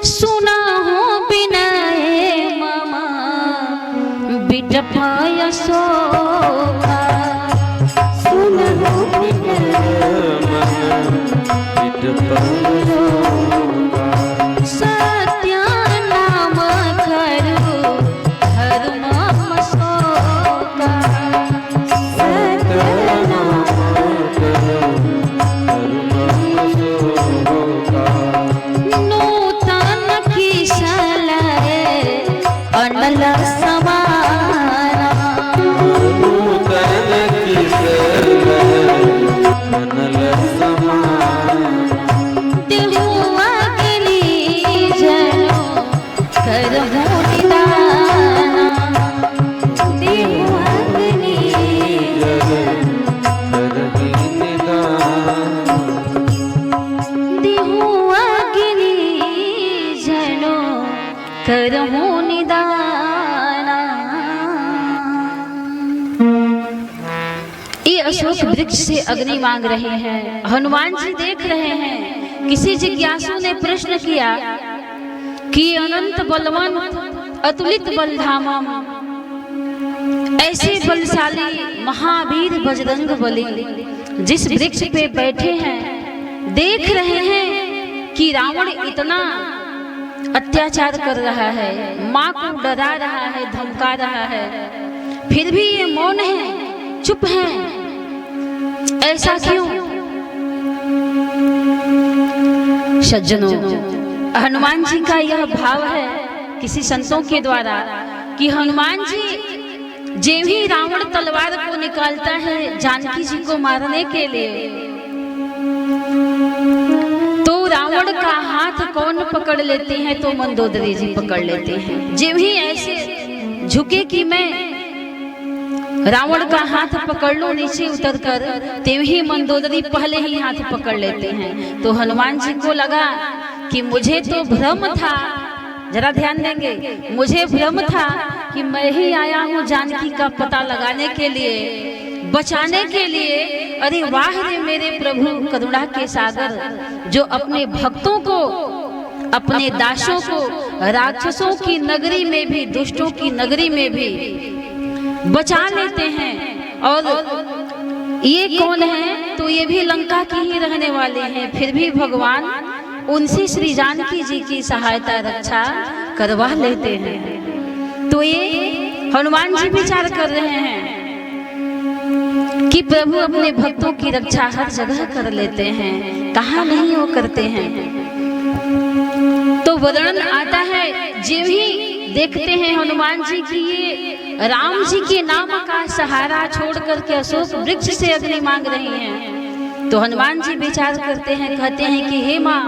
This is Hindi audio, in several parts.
सुना हो बिनय मामा बिटपाय सोखा सुना हो सत्य नाम खरु धर्म सोखा सत्य नाम नूतन किसल अनल समाना नूतन किसल अनल समाना देहु अग्नि जनो करहु निदाना देहु अग्नि देहु अग्नि जनो करहु निदाना। ये अशोक वृक्ष से अग्नि मांग रहे हैं। हनुमान जी देख रहे हैं। किसी जिज्ञासु ने प्रश्न किया कि अनंत बलवंत अतुलित बलधामम, ऐसे बलशाली महावीर बजरंग बली जिस वृक्ष पे बैठे हैं, देख रहे हैं कि रावण इतना अत्याचार कर रहा है, माँ को डरा रहा है, धमका रहा है, फिर भी ये मौन है, चुप है। ऐसा क्यों? सज्जनों, हनुमान जी का यह भाव है किसी संतों के द्वारा कि हनुमान जी जब ही रावण तलवार को निकालता है जानकी जी को मारने के लिए, तो रावण का हाथ कौन पकड़ लेते हैं? तो मंदोदरी जी पकड़ लेते हैं। जब ही ऐसे झुके कि मैं रावण का हाथ पकड़ लो नीचे उतर कर, तब ही मंदोदरी पहले ही हाथ पकड़ लेते हैं। तो हनुमान जी को लगा कि मुझे तो भ्रम था, जरा ध्यान देंगे, मुझे भ्रम था कि मैं ही आया हूँ जानकी का पता लगाने के लिए, बचाने के लिए। अरे वाह रे मेरे प्रभु करुणा के सागर, जो अपने भक्तों को, अपने दासों को राक्षसों की नगरी में भी, दुष्टों की नगरी में भी बचा लेते हैं। और ये कौन है? तो ये भी लंका की ही रहने वाले हैं, फिर भी भगवान उनसे श्री जानकी जी की सहायता रक्षा करवा लेते हैं। तो ये हनुमान जी विचार कर रहे हैं कि प्रभु अपने भक्तों की रक्षा हर जगह कर लेते हैं, कहाँ नहीं वो करते हैं। तो वर्णन आता है, जब ही देखते हैं हनुमान जी की ये राम जी के नाम का सहारा छोड़ करके अशोक वृक्ष से अग्नि मांग रही हैं, तो हनुमान जी विचार करते हैं, कहते हैं कि हे माँ,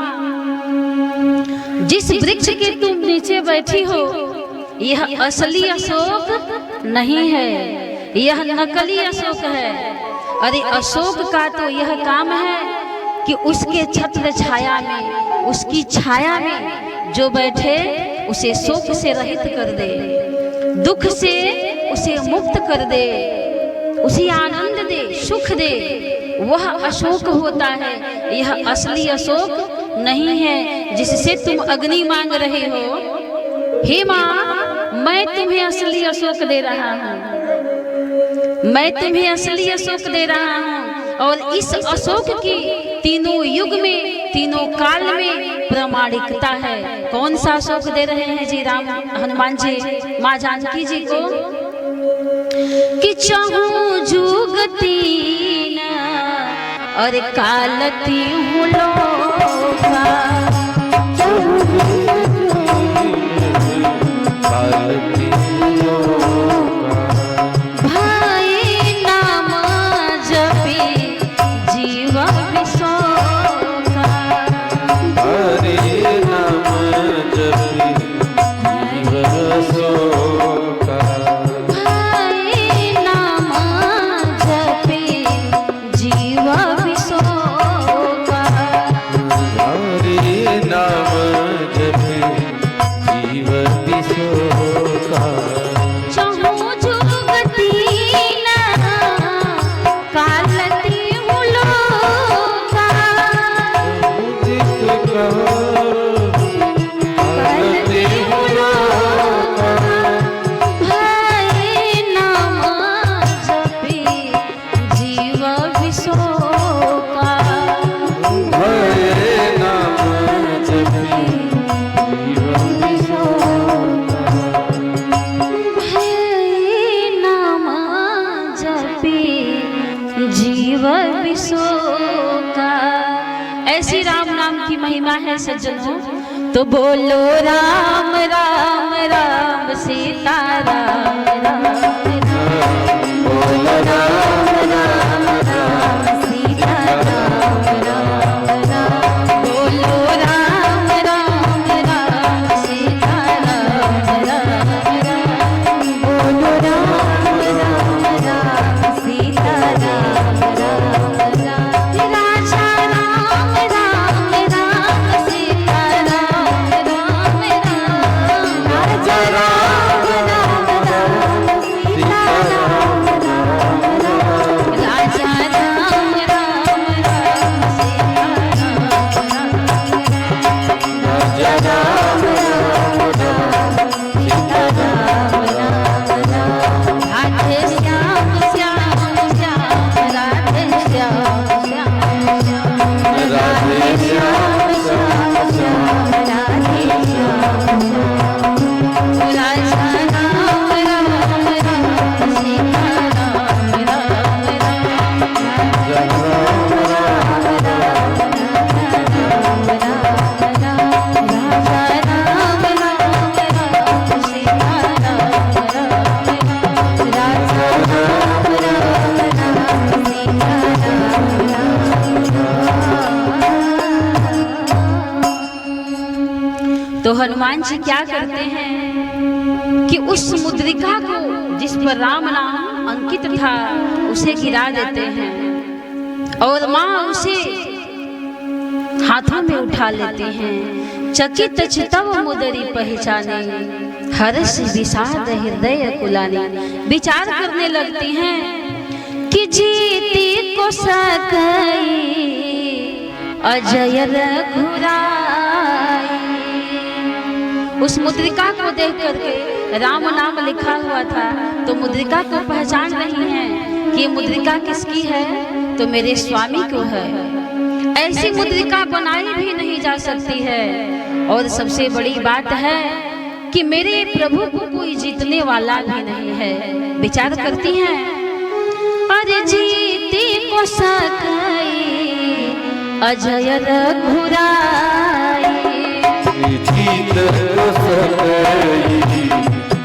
जिस वृक्ष के तुम नीचे बैठी हो यह असली अशोक नहीं है, यह नकली अशोक है। अरे अशोक का तो यह काम है कि उसके छत्र छाया में, उसकी छाया में जो बैठे उसे शोक से रहित कर दे, दुख से उसे मुक्त कर दे, उसे आनंद दे, सुख दे, वह अशोक होता है। यह असली अशोक नहीं है जिससे तुम अग्नि मांग रहे हो। हे माँ, मैं तुम्हें असली अशोक दे रहा हूँ, मैं तुम्हें असली अशोक दे रहा हूँ। और इस अशोक की तीनों युग में, तीनों काल में प्रामाणिकता है। कौन सा अशोक दे रहे हैं जी राम हनुमान जी माँ जानकी जी को? कि चाहूं जुगती न और कालती हूँ लोका, नाम जपे जीवन सो जीव विशोका। ऐसी राम नाम की महिमा है सज्जनों। तो बोलो राम राम राम सीता राम राम राम, बोलो राम राम राम सीता राम राम राम, बोलो राम राम राम सीता राम राम राम, बोलो राम राम राम सीता राम राम राम। राजा राम राम राम सीता राम राम राम, राजा राम राम राम सीता राम राम राम, राजा राम राम राम सीता राम राम, राजा राम राम राम सीता राम राम राम। राधे श्याम श्याम श्याम, राधे श्याम श्याम श्याम, राधे श्याम श्याम श्याम, राधे श्याम श्याम, राजा राम राम राम सीता राम राम राम, राजा राम राम राम राम राम राम, राजा राम राम राम सीता राम राम राम, राजा राम राम राम सीता राम राम। तो हनुमान जी क्या करते हैं कि उस मुद्रिका को जिस पर राम नाम अंकित था उसे गिरा देते हैं और माँ उसे हाथों में उठा लेते हैं। चकित चितव मुदरी पहचाने, हर्ष विषाद हृदय कुलाने। विचार करने लगती हैं कि जीती को सकई अजय रघुराई। उस मुद्रिका को देख करके राम नाम लिखा हुआ था तो मुद्रिका को पहचान रही हैं कि ये मुद्रिका किसकी है, तो मेरे स्वामी को है। ऐसी मुद्रिका बनाई भी नहीं जा सकती है। और सबसे बड़ी बात है कि मेरे प्रभु को कोई जीतने वाला भी नहीं है। विचार करती हैं, अरे जीती को सकई अजय रघुराई, जीत को सकई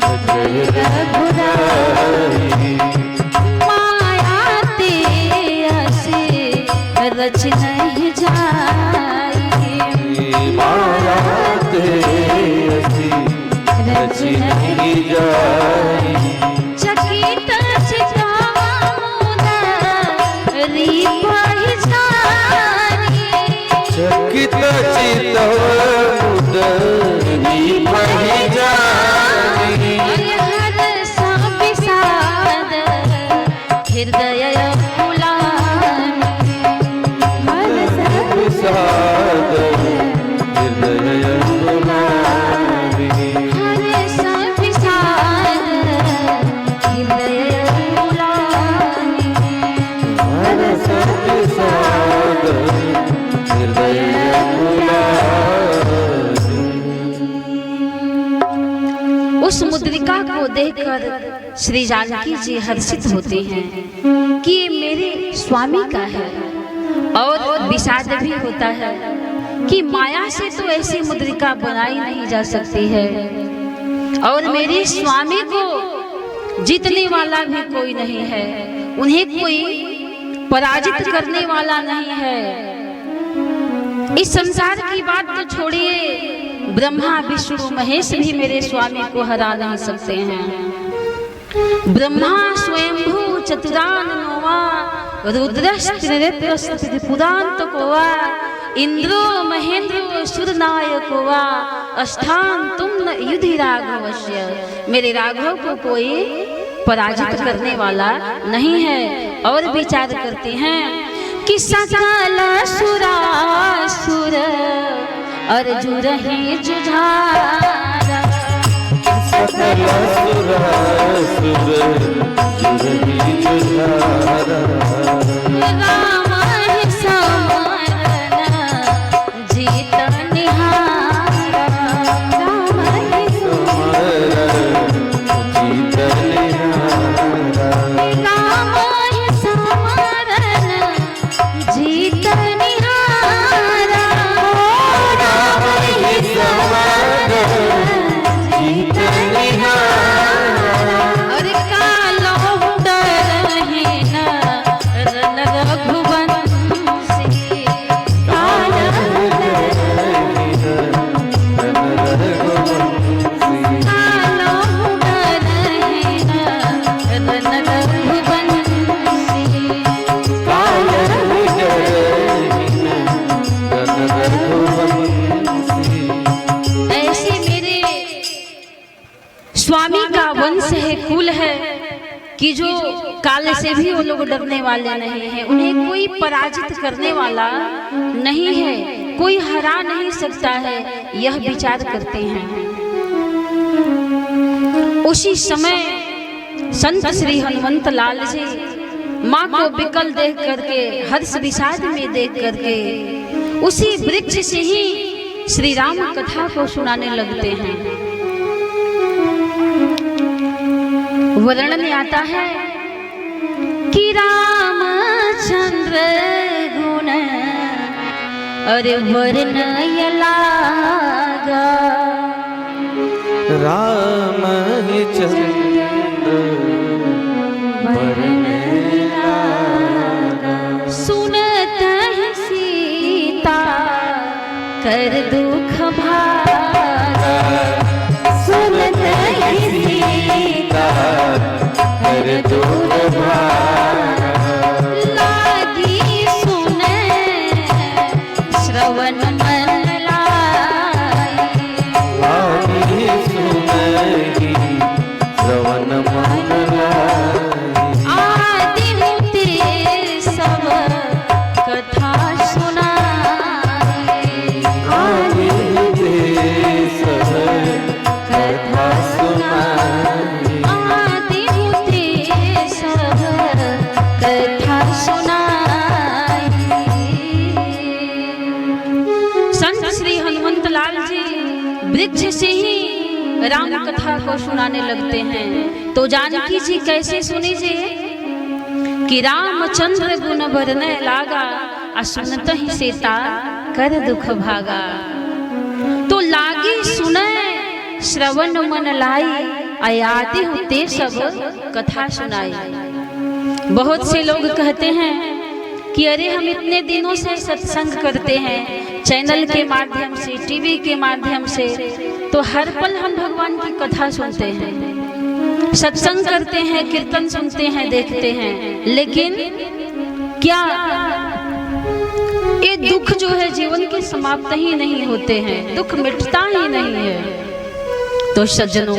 अजय रघुराई। माया ते असे रच नहीं जाई, माया ते असी रच नहीं जाई। चकित चितमुदरी पहचानी, चकित चितव मुदरी पहचानी। हर्ष विषाद हृदय कुलानी, हर्ष विषाद हृदय कुलानी। हर्ष विषाद हृदय कुलानी, हर्ष विषाद हृदय कुलानी। उस मुद्रिका को देखकर श्री जानकी जी हर्षित होते हैं कि ये मेरे स्वामी का है। और विषाद भी होता है कि माया से तो ऐसी मुद्रिका बनाई नहीं जा सकती है और मेरे स्वामी को जीतने वाला भी कोई नहीं है, उन्हें कोई पराजित करने वाला नहीं है। इस संसार की बात तो छोड़िए, ब्रह्मा विष्णु महेश भी मेरे स्वामी को हरा नहीं सकते हैं। ब्रह्मा स्वयंभू चतुराननोवा, रुद्रस्त्रिपुरांतकोवा, इंद्रो महेंद्रो सुरनायकोवा, अष्टान तुम न युधि राघवस्य। मेरे राघव को कोई पराजित करने वाला नहीं है। और विचार करते हैं कि सकल सुरासुर अर्जुन ही जुझारा, सकल सुरासुर जुझहि जुझारा। राम ही समरन जीत निहारा, स्वामी का वंश है, कुल है कि जो काल से भी वो लोग डरने वाले नहीं है। उन्हें कोई पराजित करने वाला नहीं है, कोई हरा नहीं सकता है, यह विचार करते हैं। उसी समय संत श्री हनुमंत लाल जी माँ को विकल देख करके, हर्ष विषाद में देख करके उसी वृक्ष से ही श्री राम कथा को सुनाने लगते हैं। वर्णन आता है कि रामचंद्र गुण अरे वर्णय लागा, रामचंद्र वर्णय लागा, सुनत ही सीता कर दुख भागा, सुनत ही सीता कर दुख भागा, लागी सुने श्रवण मन लाई, लागी सुनहि श्रवण मन लाई, आदि होते सब कथा सुनाई, आदि होते सब कथा सुनाई, आदि होते सब कथा सुनाई। संत श्री हनुमंत लाल जी वृक्ष से ही राम कथा को सुनाने लगते हैं। तो जानकी जी कैसे सुनी जी कि रामचंद्र गुण वर्णय लागा, सुनत ही सीता कर दुख भागा। तो लागी सुने श्रवण मन लाई, आयाति होते सब कथा सुनाई। बहुत से लोग कहते हैं कि अरे हम इतने दिनों से सत्संग करते हैं, चैनल के माध्यम से, टीवी के माध्यम से, तो हर पल हम भगवान की कथा सुनते हैं, सत्संग करते हैं, कीर्तन सुनते हैं, देखते हैं, लेकिन क्या ये दुख जो है जीवन के समाप्त ही नहीं होते हैं, दुख मिटता ही नहीं है। तो सज्जनों,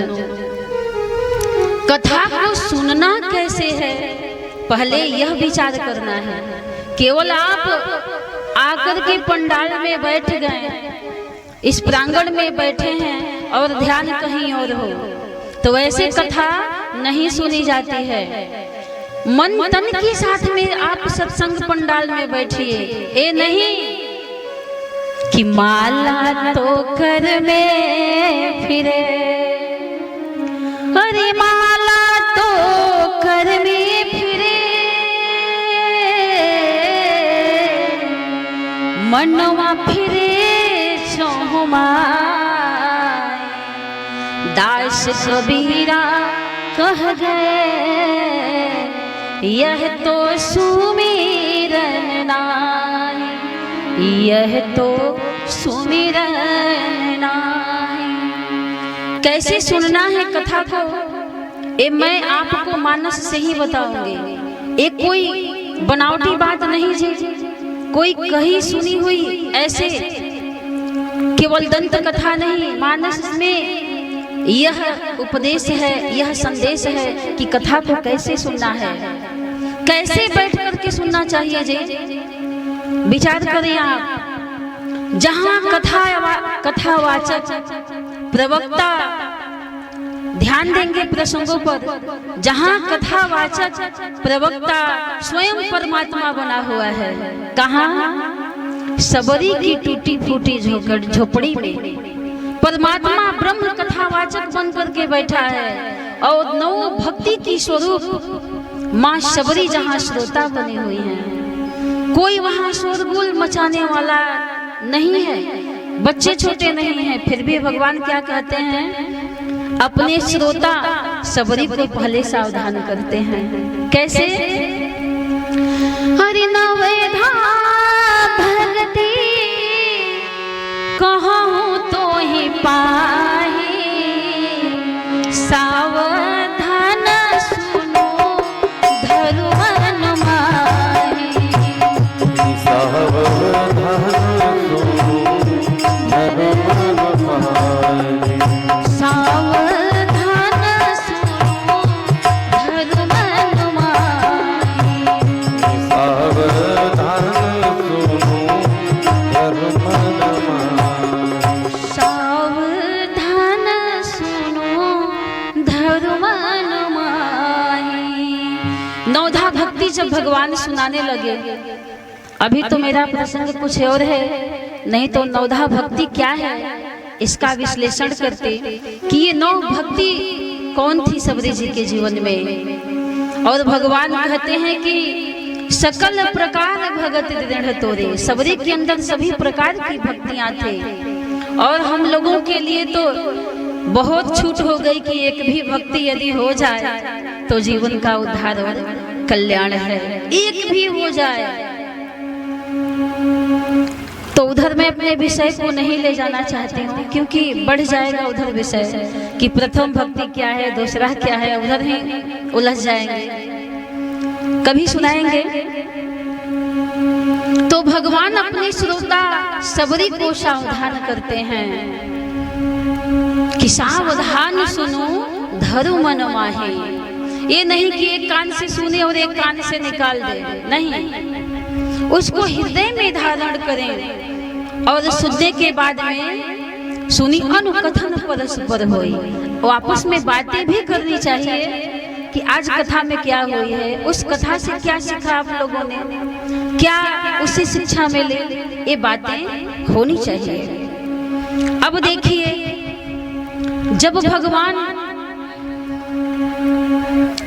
कथा को सुनना कैसे है, पहले यह विचार करना है। केवल आप आकर के पंडाल में बैठ गए, इस प्रांगण में बैठे हैं और ध्यान कहीं और हो, तो ऐसे कथा नहीं सुनी जाती है। मन तन के साथ में आप सत्संग पंडाल में बैठिए, ये नहीं कि माला तो कर में फिरे, अरे माला तो कर में फिरे, मनवा फिरे चौमाय, दास कबीरा कह गए यह तो सुमिरन नाई, यह तो सुमिरन नाई। कैसे सुनना है कथा को, ये मैं आपको मानस से ही बताऊंगी। एक कोई बनावटी बात नहीं जी, कोई कही सुनी हुई ऐसे केवल दंत कथा नहीं, मानस में यह उपदेश है, यह संदेश है कि कथा को कैसे सुनना है, कैसे बैठ करके सुनना चाहिए जी। विचार करें आप, जहां कथावाचक प्रवक्ता ध्यान देंगे प्रसंगों पर, जहां कथावाचक प्रवक्ता स्वयं परमात्मा बना हुआ है, कहाँ? सबरी की टूटी फूटी झोपड़ी में परमात्मा ब्रह्म कथावाचक बन करके बैठा है, और नौ भक्ति की स्वरूप माँ सबरी जहाँ श्रोता बनी हुई है। कोई वहाँ शोरगुल मचाने वाला नहीं है, बच्चे छोटे नहीं हैं, फिर भी भगवान क्या कहते हैं, अपने श्रोता सबरी को पहले सावधान करते हैं। कैसे? हरि नवेधा भगती कहूँ तो ही पाही, सावधान सुनो धरुवन माही, सावधान सुनो धरुवन माही, सावधान भगवान सुनाने लगे। अभी तो मेरा प्रसंग कुछ और है, नहीं तो नवधा भक्ति क्या है इसका विश्लेषण करते कि ये नौ भक्ति कौन थी सबरी जी के जीवन में। और भगवान कहते हैं कि सकल प्रकार भगत दृढ़ तोरे, सबरी के अंदर सभी प्रकार की भक्तियां थे। और हम लोगों के लिए तो बहुत छूट हो गई कि एक भी भक्ति यदि हो जाए तो जीवन का उद्धार और कल्याण है, एक भी हो जाए तो उधर मैं अपने विषय को नहीं ले जाना चाहती हूँ, क्योंकि बढ़ जाएगा उधर विषय कि प्रथम भक्ति क्या है, दूसरा क्या है, उधर ही उलझ जाएंगे। कभी सुनाएंगे तो भगवान अपने श्रोता सबरी को सावधान करते हैं कि सावधान सुनो धरु मन माहे। ये नहीं कि एक कान से सुने और एक कान से निकाल दे, नहीं, उसको हृदय में धारण करें और सुनने के बाद में सुनी अनुकथन परस्पर होई। और आपस में बातें भी करनी चाहिए कि आज कथा में क्या हुई है, उस कथा से क्या सीखा आप लोगों ने, क्या उसी शिक्षा में ले, ये बातें होनी चाहिए। अब देखिए जब भगवान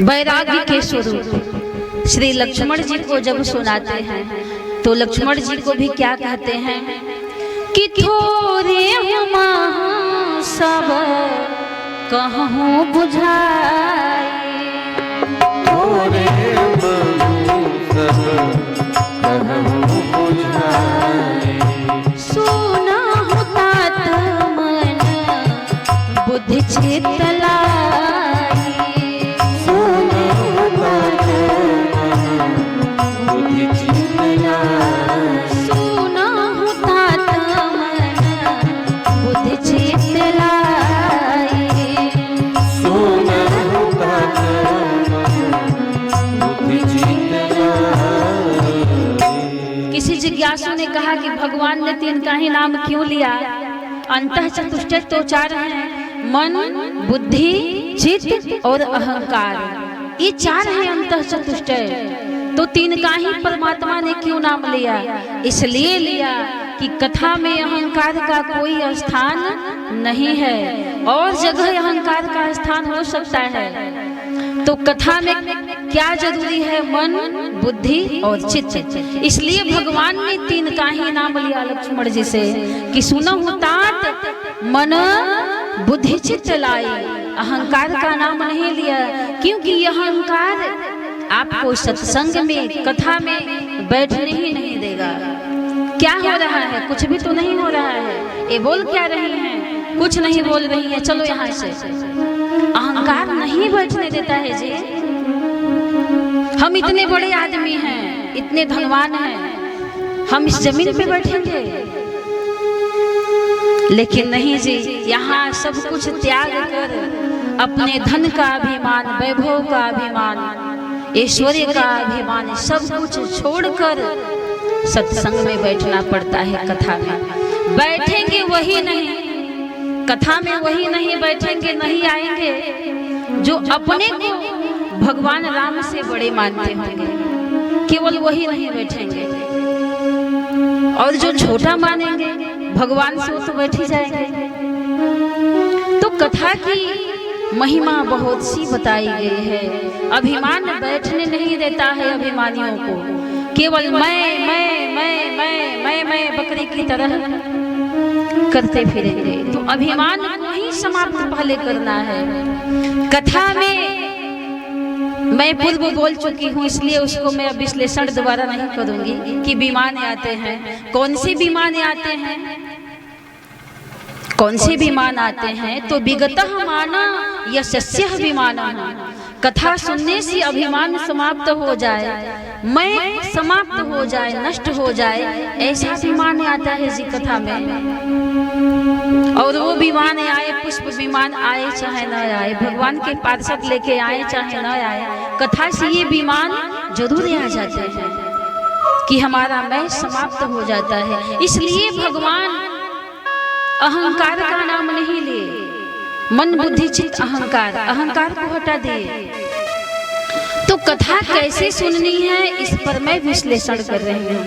वैराग्य के स्वरूप श्री लक्ष्मण जी को जब सुनाते हैं तो लक्ष्मण जी को भी क्या कहते हैं कि थोरे हम सब कहूँ बुझाए, थोरे कहूँ बुझाए, सुनहु तात मन बुद्धि चित्त लाई, सुनहु तात मन बुद्धि चित्त लाई, सुनहु तात मन बुद्धि चित्त लाई। सुनहु तात मन बुद्धि चित्त लाई। किसी जिज्ञासु ने कहा कि भगवान ने तीन का ही नाम क्यों लिया? अंतः चतुष्टय तो चार हैं, मन, बुद्धि, चित्त और अहंकार, ये चार हैं अंतः चतुष्टय। तो तीन का ही परमात्मा ने क्यों नाम लिया? इसलिए लिया कि कथा में अहंकार का कोई स्थान नहीं है, और जगह अहंकार का स्थान हो सकता है। तो कथा में क्या जरूरी है? मन, बुद्धि और चित्त। इसलिए भगवान ने तीन का ही नाम लिया लक्ष्मण जी से कि सुनहु तात मन बुद्धि चित्त लाई। अहंकार का नाम नहीं लिया, क्योंकि यह अहंकार आपको सत्संग में, कथा में बैठने ही नहीं देगा। क्या हो रहा है? कुछ भी तो नहीं हो रहा है। ये बोल क्या रही हैं? कुछ नहीं बोल रही है, चलो यहाँ से। अहंकार नहीं बैठने देता है जी। हम इतने बड़े आदमी हैं, इतने धनवान हैं, हम इस जमीन पे बैठेंगे? लेकिन नहीं जी, यहाँ सब कुछ त्याग कर अपने धन का अभिमान, वैभव का अभिमान, ऐश्वर्य का अभिमान, सब कुछ छोड़कर सत्संग में बैठना पड़ता है। कथा में बैठेंगे वही नहीं, कथा में वही नहीं बैठेंगे, नहीं आएंगे जो अपने को भगवान राम से बड़े मानते होंगे, केवल वही नहीं बैठेंगे। और जो छोटा मानेंगे भगवान से, वो तो बैठ ही जाएंगे। तो कथा की महिमा बहुत सी बताई गई है। अभिमान बैठने नहीं देता है अभिमानियों को, केवल मैं बकरी की तरह करते फिरेंगे। तो अभिमान को ही समाप्त पहले करना है। कथा में मैं पूर्व बोल चुकी हूँ, इसलिए उसको मैं विश्लेषण दोबारा नहीं करूंगी कि विमान आते हैं। कौन से विमान आते हैं? कौन से विमान आते हैं? तो विगतः माना यशस्यः विमानः। कथा सुनने से अभिमान समाप्त हो जाए, मैं समाप्त हो जाए, नष्ट हो जाए, ऐसा विमान आता है जी कथा में। और वो विमान आए, पुष्प विमान आए चाहे न आए, भगवान के पार्षद लेके आए चाहे न आए, कथा से ये विमान जरूर आ जाते हैं कि हमारा मैं समाप्त हो जाता है। इसलिए भगवान अहंकार का नाम नहीं लिए, मन बुद्धि चित्त अहंकार, अहंकार को हटा दिए। तो तो कथा कैसे सुननी है, इस पर मैं विश्लेषण कर रही हूँ।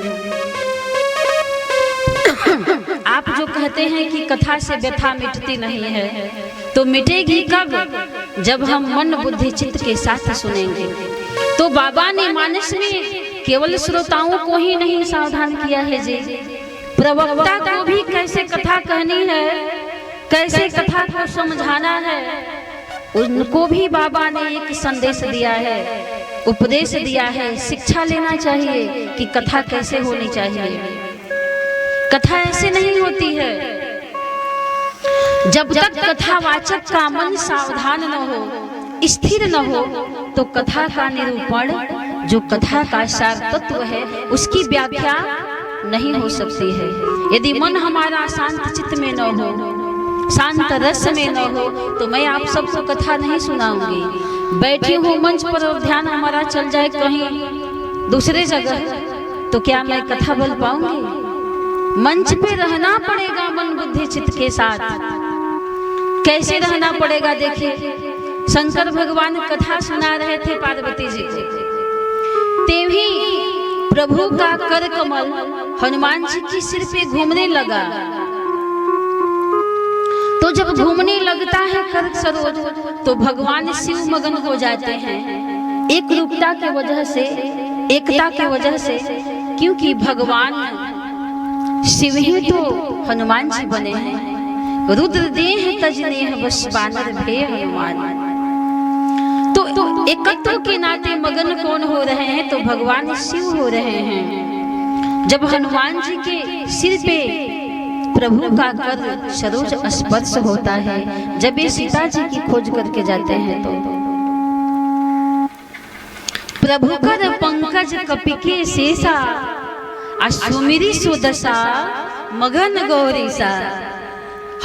आप जो कहते हैं कि कथा से व्यथा मिटती नहीं है, तो मिटेगी कब? जब हम मन बुद्धि चित्त के साथ सुनेंगे। तो बाबा ने मानस में केवल श्रोताओं को ही नहीं सावधान किया है जी, प्रवक्ता को भी कैसे कथा कहनी है, कैसे कथा को समझाना है, उनको भी बाबा ने एक संदेश दिया है, उपदेश दिया है, शिक्षा लेना चाहिए कि कथा कैसे होनी चाहिए। कथा ऐसे नहीं होती है। जब तक कथावाचक का मन सावधान न हो, स्थिर न हो, तो कथा का निरूपण, जो कथा का सार तत्व है, उसकी व्याख्या नहीं हो सकती है। यदि मन हमारा शांत चित्त में न हो, शांत रस में न हो, तो मैं आप सबको कथा नहीं सुनाऊंगी। बैठी हूँ मंच पर और ध्यान हमारा चल जाए कहीं दूसरे जगह, तो क्या मैं कथा बोल पाऊंगी? मंच पे रहना पड़ेगा मन बुद्धि चित्त के साथ। कैसे रहना पड़ेगा? देखिए, शंकर भगवान कथा सुना रहे थे पार्वती जी को, तेभी प्रभु का कर कमल हनुमान जी के सिर पे घूमने लगा। तो जब घूमने लगता है कर सरोज, तो भगवान शिव मगन हो जाते हैं, एक रूपता की वजह से, एकता की वजह से, क्योंकि भगवान शिव ही तो हनुमान जी बने हैं। रुद्र देह तजनेह बस बानर भे हनुमान। तो एकत्व के नाते मगन कौन हो रहे हैं? तो भगवान शिव हो रहे हैं। जब हनुमान जी के सिर पे प्रभु का कर सरोज स्पर्श होता है, जब ये सीता जी की खोज करके जाते हैं, तो प्रभु कर पंकज कपिके शेषा, सुमिरी सुदशा मगन गौरीसा।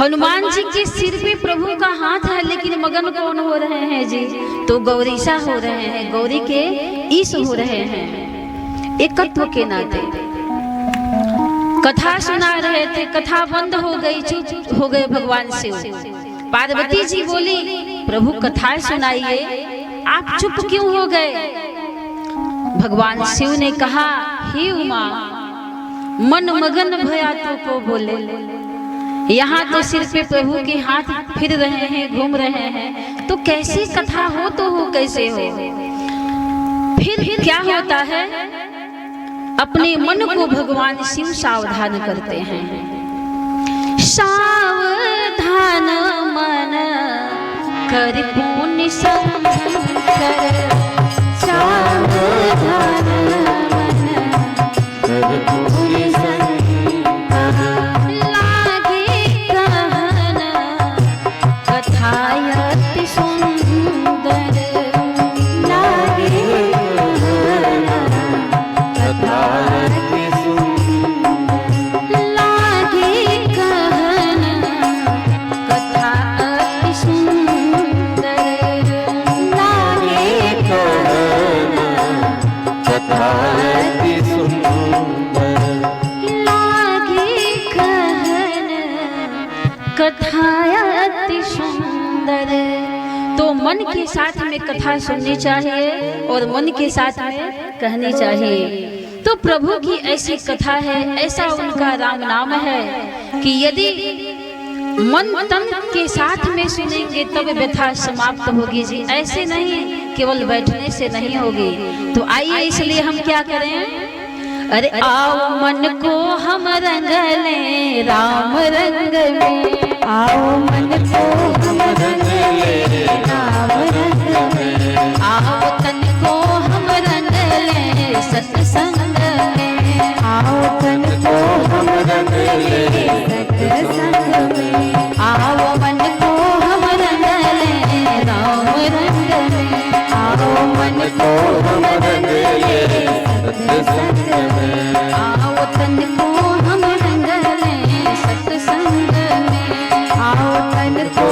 हनुमान जी के सिर पे प्रभु का हाथ है, लेकिन मगन कौन हो रहे हैं जी? तो गौरीसा हो रहे हैं, गौरी के ईश हो रहे हैं। एकत्व के नाते कथा सुना रहे थे, कथा बंद हो गई, चुप हो गए भगवान शिव। पार्वती जी बोली, प्रभु कथा सुनाइए, आप चुप क्यों हो गए? भगवान शिव ने कहा, हे उमा, मन मगन भया तो को बोले। यहाँ तो सिर पे प्रभु के हाथ फिर रहे हैं, घूम रहे हैं, तो कैसी कथा हो तो हो, कैसे हो? फिर क्या होता है? अपने मन को भगवान शिव सावधान करते हैं। सावधान मन कर पुण्य संकर, सावधान तो मन के साथ में कथा सुननी चाहिए और मन के साथ में कहनी चाहिए। तो प्रभु की ऐसी कथा है, ऐसा उनका राम नाम है कि यदि मन तन के साथ में सुनेंगे तब व्यथा समाप्त होगी जी, ऐसे नहीं केवल बैठने से नहीं होगी। तो आइए, इसलिए हम क्या करें? अरे आओ मन को हम रंग लें राम रंग में, आओ मन को हम रंग लें राम रंग में, आओ तन को हम रंग लें सत्संग में, आओ तन को हम रंग लें सत्संग में, आओ मन को हम रंग लें राम रंग में, आओ मन को हम रंग लें सत्संग में, आओ तन को हम रंग लें सत्संग में, आओ तन को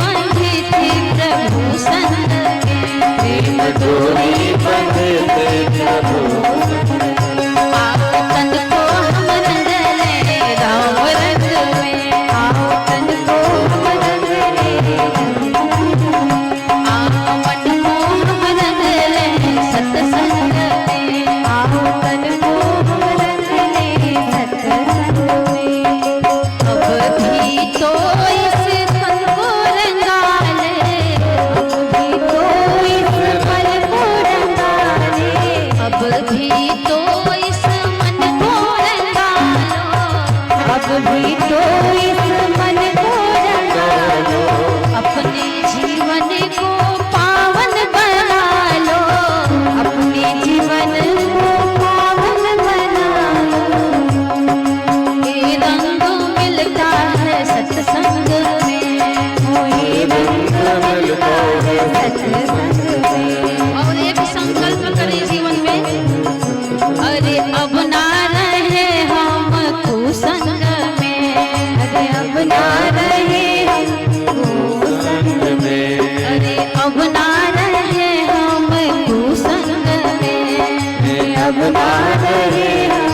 बंधी थी प्रभु संग में, प्रेम डोरी बंधे थे प्रभु आओ तन को हम रंग ले राम रंग में, आओ तन को हम रंग ले, आओ मन को हम रंग ले सत्संग में, आओ तन को हम रंग ले सत्संग में। अब भी तो इस तन को रंगा ले, अब भी तो इस मन को रंगा ले, अब भी तो इस मन को रंगा लो, अब भी तो इस मन को रंगा लो, अपने जीवन को पावन बना लो, अपने जीवन को पावन बना लो। ये रंग मिलता है सत्संग में, ओ ये रंग मिलता है सत्संग में। और एक संकल्प करें जीवन में, अरे अब ना रहे हम कुसंग में, अरे अब ना रहे हम कुसंग में, अरे अब ना रहे हम कुसंग में, अब ना रहे हम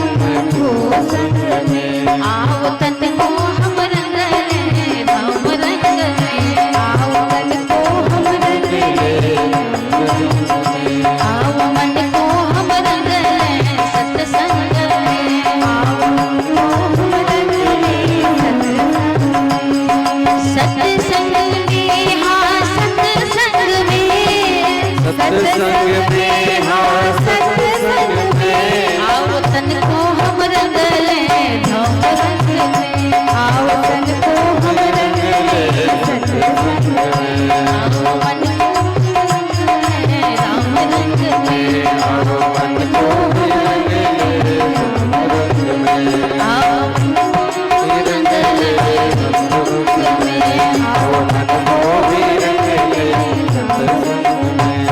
कुसंग में। आओ तन को हम रंग ले राम रंग में, आओ तन को हम रंग ले, आओ मन को हम रंग ले सत्संग में, आओ मन को हम रंग ले सत्संग में, हाँ सत्संग में, सत्संग में हाँ सत्संग में, आओ तन को हम रंग ले राम रंग में, आओ तन को हम रंग ले सत्संग में, आओ मन को हम रंग ले राम रंग में, आओ मन को भी रंग ले रंग में, आओ मन को रंग ले रंग में, आओ मन को भी रंग ले सत्संग में।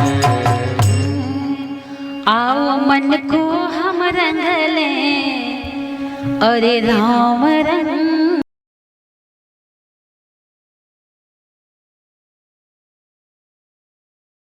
आओ मन को हम रंग ले, अरे राम रंग